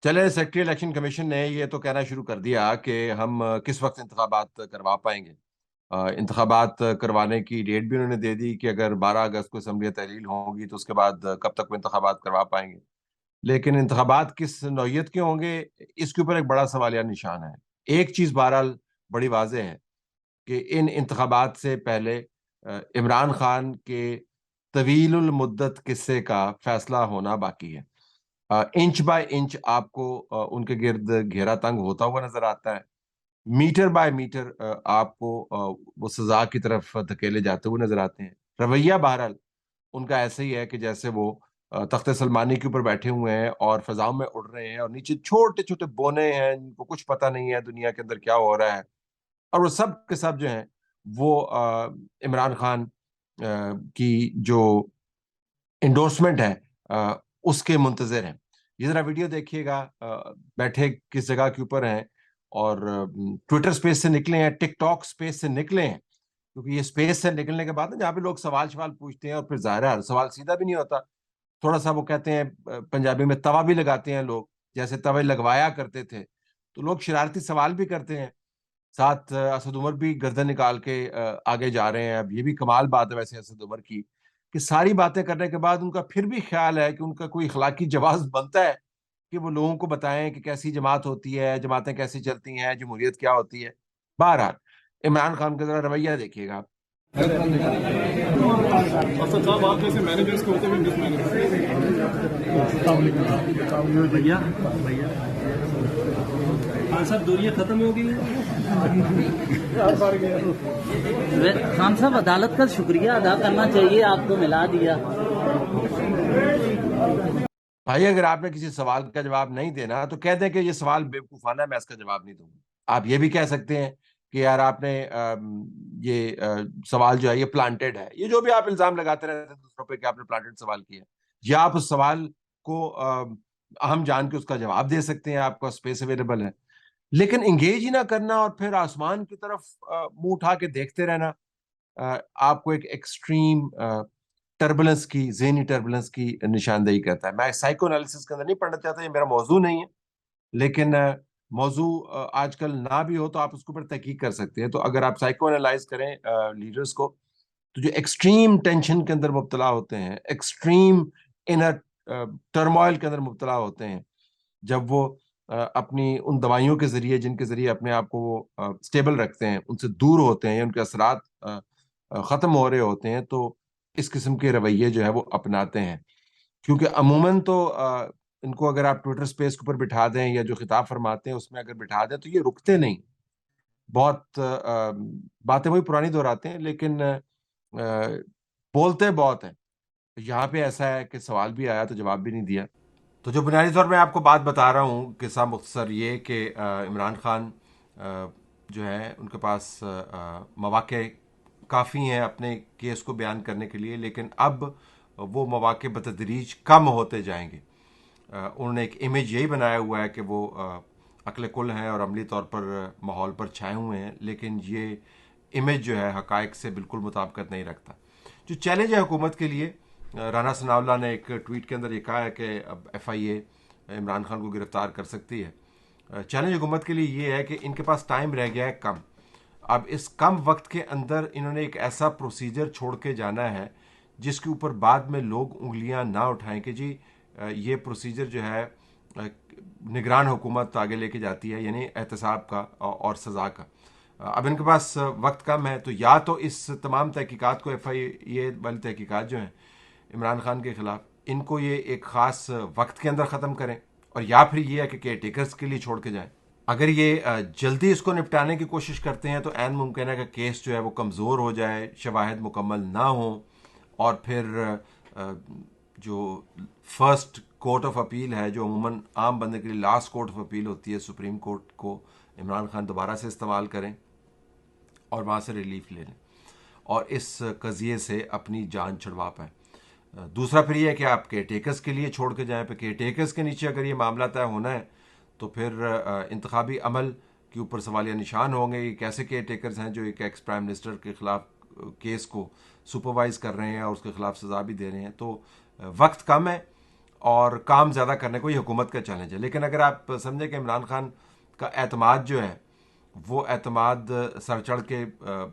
چلے secretary election commission نے یہ تو کہنا شروع کر دیا کہ ہم کس وقت انتخابات کروا پائیں گے۔ انتخابات کروانے کی ڈیٹ بھی انہوں نے دے دی کہ اگر 12 اگست کو اسمبلیاں تحلیل ہوں گی تو اس کے بعد کب تک وہ انتخابات کروا پائیں گے۔ لیکن انتخابات کس نوعیت کے ہوں گے، اس کے اوپر ایک بڑا سوالیہ نشان ہے۔ ایک چیز بہرحال بڑی واضح ہے کہ ان انتخابات سے پہلے عمران خان کے طویل المدت قصے کا فیصلہ ہونا باقی ہے۔ انچ بائی انچ آپ کو ان کے گرد گھیرا تنگ ہوتا ہوا نظر آتا ہے، میٹر بائی میٹر آپ کو وہ سزا کی طرف دھکیلے جاتے ہوئے نظر آتے ہیں۔ رویہ بہرحال ان کا ایسا ہی ہے کہ جیسے وہ تخت سلمانی کے اوپر بیٹھے ہوئے ہیں اور فضاؤں میں اڑ رہے ہیں، اور نیچے چھوٹے چھوٹے بونے ہیں جن کو کچھ پتہ نہیں ہے دنیا کے اندر کیا ہو رہا ہے، اور وہ سب کے سب جو ہیں وہ عمران خان کی جو انڈورسمنٹ ہے اس کے منتظر ہیں۔ یہ ذرا ویڈیو دیکھیے گا، بیٹھے کس جگہ کے اوپر ہیں، اور ٹویٹر سپیس سے نکلے ہیں، ٹک ٹاک سپیس سے نکلے ہیں، کیونکہ یہ سپیس سے نکلنے کے بعد نا جہاں پہ لوگ سوال پوچھتے ہیں اور پھر ظاہر ہے ہر سوال سیدھا بھی نہیں ہوتا، تھوڑا سا وہ کہتے ہیں پنجابی میں توا بھی لگاتے ہیں لوگ، جیسے توے لگوایا کرتے تھے، تو لوگ شرارتی سوال بھی کرتے ہیں۔ ساتھ اسد عمر بھی گردن نکال کے آگے جا رہے ہیں۔ اب یہ بھی کمال بات ہے ویسے اسد عمر کی کہ ساری باتیں کرنے کے بعد ان کا پھر بھی خیال ہے کہ ان کا کوئی اخلاقی جواز بنتا ہے کہ وہ لوگوں کو بتائیں کہ کیسی جماعت ہوتی ہے، جماعتیں کیسی چلتی ہیں، جمہوریت کیا ہوتی ہے۔ بہرحال عمران خان کا ذرا رویہ دیکھیے گا آپ۔ اسد صاحب آپ جیسے مینیجرس کو ہوتے ہوئے بھیا خان صاحب دوریاں ختم ہو گئی خان صاحب عدالت کا شکریہ ادا کرنا چاہیے، آپ کو ملا دیا۔ بھائی اگر آپ نے کسی سوال کا جواب نہیں دینا تو کہہ دیں کہ یہ سوال بیوقوفانہ ہے، میں اس کا جواب نہیں دوں گا۔ آپ یہ بھی کہہ سکتے ہیں کہ یار آپ نے یہ سوال جو ہے یہ پلانٹڈ ہے، یہ جو بھی آپ الزام لگاتے رہتے ہیں دوسروں پہ کہ آپ نے پلانٹڈ سوال کیا، یا آپ اس سوال کو اہم جان کے اس کا جواب دے سکتے ہیں، آپ کا اسپیس اویلیبل ہے، لیکن انگیج ہی نہ کرنا اور پھر آسمان کی طرف منہ اٹھا کے دیکھتے رہنا آپ کو ایک ایکسٹریم ٹربلنس کی، ذہنی ٹربلنس کی نشاندہی کرتا ہے۔ میں سائیکو انالیسس کے اندر نہیں پڑھنا چاہتا، یہ میرا موضوع نہیں ہے، لیکن موضوع آج کل نہ بھی ہو تو آپ اس کے اوپر تحقیق کر سکتے ہیں۔ تو اگر آپ سائیکو انالائز کریں لیڈرز کو، تو جو ایکسٹریم ٹینشن کے اندر مبتلا ہوتے ہیں، ایکسٹریم انر ٹرموائل کے اندر مبتلا ہوتے ہیں، جب وہ اپنی ان دوائیوں کے ذریعے جن کے ذریعے اپنے آپ کو وہ اسٹیبل رکھتے ہیں ان سے دور ہوتے ہیں، ان کے اثرات ختم ہو رہے ہوتے ہیں، تو اس قسم کے رویے جو ہے وہ اپناتے ہیں۔ کیونکہ عموماً تو ان کو اگر آپ ٹویٹر سپیس کے اوپر بٹھا دیں یا جو خطاب فرماتے ہیں اس میں اگر بٹھا دیں تو یہ رکتے نہیں، بہت باتیں وہی پرانی دہراتے ہیں، لیکن بولتے بہت ہیں۔ یہاں پہ ایسا ہے کہ سوال بھی آیا تو جواب بھی نہیں دیا۔ تو جو بنیادی طور میں آپ کو بات بتا رہا ہوں قصہ مختصر یہ کہ عمران خان جو ہے ان کے پاس مواقع کافی ہیں اپنے کیس کو بیان کرنے کے لیے، لیکن اب وہ مواقع بتدریج کم ہوتے جائیں گے۔ انہوں نے ایک امیج یہی بنایا ہوا ہے کہ وہ عقل کل ہیں اور عملی طور پر ماحول پر چھائے ہوئے ہیں، لیکن یہ امیج جو ہے حقائق سے بالکل مطابقت نہیں رکھتا۔ جو چیلنج ہے حکومت کے لیے، رانا ثناء اللہ نے ایک ٹویٹ کے اندر یہ کہا ہے کہ اب ایف آئی اے عمران خان کو گرفتار کر سکتی ہے۔ چیلنج حکومت کے لیے یہ ہے کہ ان کے پاس ٹائم رہ گیا ہے کم۔ اب اس کم وقت کے اندر انہوں نے ایک ایسا پروسیجر چھوڑ کے جانا ہے جس کے اوپر بعد میں لوگ انگلیاں نہ اٹھائیں کہ جی یہ پروسیجر جو ہے نگران حکومت آگے لے کے جاتی ہے، یعنی احتساب کا اور سزا کا۔ اب ان کے پاس وقت کم ہے، تو یا تو اس تمام تحقیقات کو ایف آئی اے والی تحقیقات جو ہیں عمران خان کے خلاف، ان کو یہ ایک خاص وقت کے اندر ختم کریں، اور یا پھر یہ ہے کہ کیئر ٹیکرز کے لیے چھوڑ کے جائیں۔ اگر یہ جلدی اس کو نپٹانے کی کوشش کرتے ہیں تو عین ممکن ہے کہ کیس جو ہے وہ کمزور ہو جائے، شواہد مکمل نہ ہوں، اور پھر جو فرسٹ کورٹ آف اپیل ہے جو عموماً عام بندے کے لیے لاسٹ کورٹ آف اپیل ہوتی ہے، سپریم کورٹ کو عمران خان دوبارہ سے استعمال کریں اور وہاں سے ریلیف لے لیں اور اس قضیے سے اپنی جان چھڑوا پائیں۔ دوسرا پھر یہ ہے کہ آپ کیئر ٹیکرز کے لیے چھوڑ کے جائیں، پھر کیئر ٹیکرز کے نیچے اگر یہ معاملہ طے ہونا ہے تو پھر انتخابی عمل کے اوپر سوالیہ نشان ہوں گے۔ یہ کیسے کیئر ٹیکرز ہیں جو ایک ایکس پرائم منسٹر کے خلاف کیس کو سپروائز کر رہے ہیں اور اس کے خلاف سزا بھی دے رہے ہیں؟ تو وقت کم ہے اور کام زیادہ کرنے کو یہ حکومت کا چیلنج ہے. لیکن اگر آپ سمجھیں کہ عمران خان کا اعتماد جو ہے وہ اعتماد سر چڑھ کے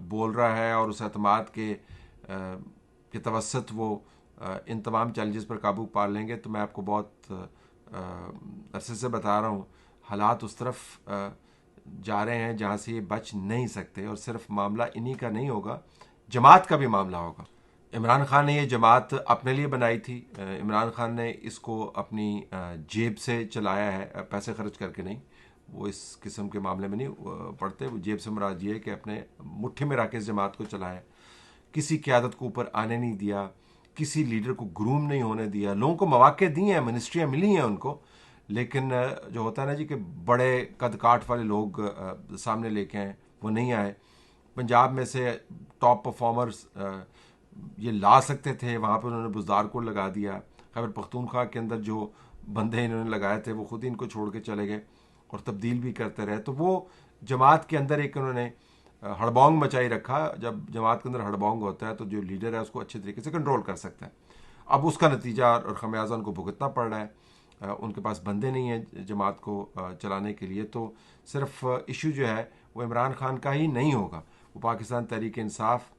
بول رہا ہے اور اس اعتماد کے توسط وہ ان تمام چیلنجز پر قابو پا لیں گے، تو میں آپ کو بہت عرصے سے بتا رہا ہوں حالات اس طرف جا رہے ہیں جہاں سے یہ بچ نہیں سکتے. اور صرف معاملہ انہی کا نہیں ہوگا، جماعت کا بھی معاملہ ہوگا. عمران خان نے یہ جماعت اپنے لیے بنائی تھی. عمران خان نے اس کو اپنی جیب سے چلایا ہے، پیسے خرچ کر کے نہیں. وہ اس قسم کے معاملے میں نہیں پڑتے. وہ جیب سے مراد یہ ہے کہ اپنے مٹھی میں رکھ کے اس جماعت کو چلایا، کسی قیادت کو اوپر آنے نہیں دیا، کسی لیڈر کو گروم نہیں ہونے دیا. لوگوں کو مواقع دی ہیں، منسٹریاں ملی ہیں ان کو، لیکن جو ہوتا ہے نا جی کہ بڑے قد کاٹ والے لوگ سامنے لے کے آئے، وہ نہیں آئے. پنجاب میں سے ٹاپ پرفارمرز یہ لا سکتے تھے، وہاں پہ انہوں نے بزدار کو لگا دیا. خیبر پختونخوا کے اندر جو بندے انہوں نے لگائے تھے وہ خود ہی ان کو چھوڑ کے چلے گئے اور تبدیل بھی کرتے رہے. تو وہ جماعت کے اندر ایک انہوں نے ہڑبونگ مچائی رکھا. جب جماعت کے اندر ہڑبونگ ہوتا ہے تو جو لیڈر ہے اس کو اچھے طریقے سے کنٹرول کر سکتا ہے. اب اس کا نتیجہ اور خمیازہ ان کو بھگتنا پڑ رہا ہے. ان کے پاس بندے نہیں ہیں جماعت کو چلانے کے لیے. تو صرف ایشو جو ہے وہ عمران خان کا ہی نہیں ہوگا، وہ پاکستان تحریک انصاف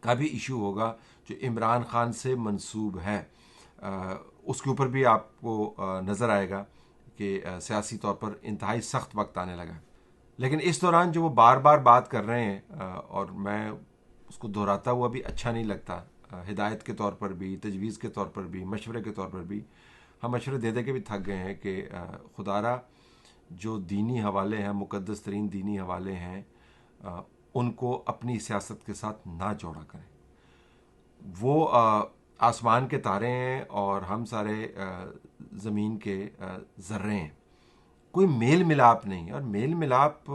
کا بھی ایشو ہوگا جو عمران خان سے منسوب ہے. اس کے اوپر بھی آپ کو نظر آئے گا کہ سیاسی طور پر انتہائی سخت وقت آنے لگا. لیکن اس دوران جو وہ بار بار بات کر رہے ہیں اور میں اس کو دہراتا ہوا بھی اچھا نہیں لگتا، ہدایت کے طور پر بھی، تجویز کے طور پر بھی، مشورے کے طور پر بھی، ہم مشورے دے دے کے بھی تھک گئے ہیں کہ خدا را جو دینی حوالے ہیں، مقدس ترین دینی حوالے ہیں، ان کو اپنی سیاست کے ساتھ نہ جوڑا کریں. وہ آسمان کے تارے ہیں اور ہم سارے زمین کے ذرے ہیں. کوئی میل ملاپ نہیں، اور میل ملاپ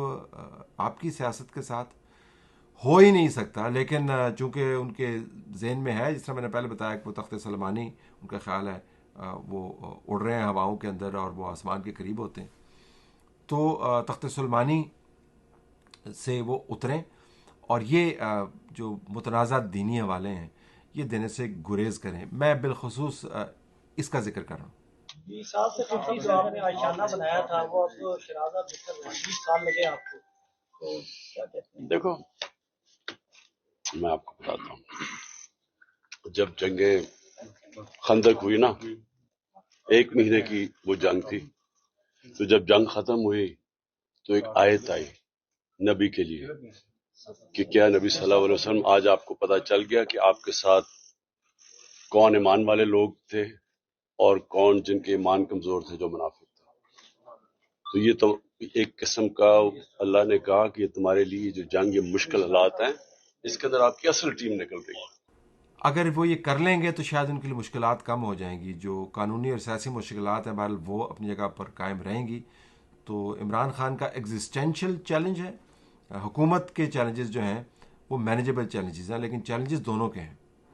آپ کی سیاست کے ساتھ ہو ہی نہیں سکتا. لیکن چونکہ ان کے ذہن میں ہے، جس طرح میں نے پہلے بتایا کہ وہ تخت سلمانی ان کا خیال ہے، وہ اڑ رہے ہیں ہواؤں کے اندر اور وہ آسمان کے قریب ہوتے ہیں، تو تخت سلمانی سے وہ اتریں اور یہ جو متنازع دینی حوالے ہیں یہ دینے سے گریز کریں. میں بالخصوص اس کا ذکر کر رہا ہوں. جی 7 سے 50 جو آپ نے آشانہ بنایا تھا وہ اب شرازہ بہتر 20 سال لگے آپ کو، تو کیا کہتے ہیں؟ دیکھو میں آپ کو بتاتا ہوں، جب جنگ خندق ہوئی نا، 1 مہینے کی وہ جنگ تھی، تو جب جنگ ختم ہوئی تو ایک آیت آئی نبی کے لیے کہ کیا نبی صلی اللہ علیہ وسلم آج آپ کو پتا چل گیا کہ آپ کے ساتھ کون ایمان والے لوگ تھے اور کون جن کے ایمان کمزور تھے، جو منافق تھے. تو یہ تو ایک قسم کا اللہ نے کہا کہ یہ تمہارے لیے جو جنگ، یہ مشکل حالات ہیں، اس کے اندر آپ کی اصل ٹیم نکل رہی ہے. اگر وہ یہ کر لیں گے تو شاید ان کے لیے مشکلات کم ہو جائیں گی. جو قانونی اور سیاسی مشکلات ہیں بہرحال وہ اپنی جگہ پر قائم رہیں گی. تو عمران خان کا ایگزسٹینشل چیلنج ہے، حکومت کے چیلنجز جو ہیں وہ مینیجبل چیلنجز ہیں، لیکن چیلنجز دونوں کے ہیں.